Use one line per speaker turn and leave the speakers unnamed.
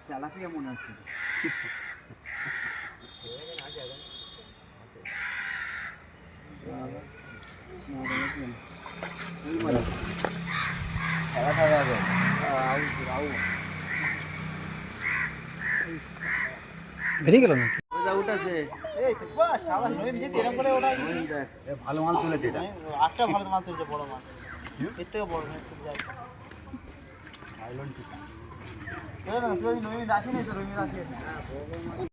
চালাকি মনে হচ্ছে
বেরিয়ে গেল নাকি?
ভালো মাল তুলেছে এটা।
আটটা ভালো মাল তুলছে, বড় মাছ, এর থেকে বড় মাছ তুলে যাচ্ছে।
আইলন ঠিক আছে। নইমি রাখি নাই তো, নইমি রাখি।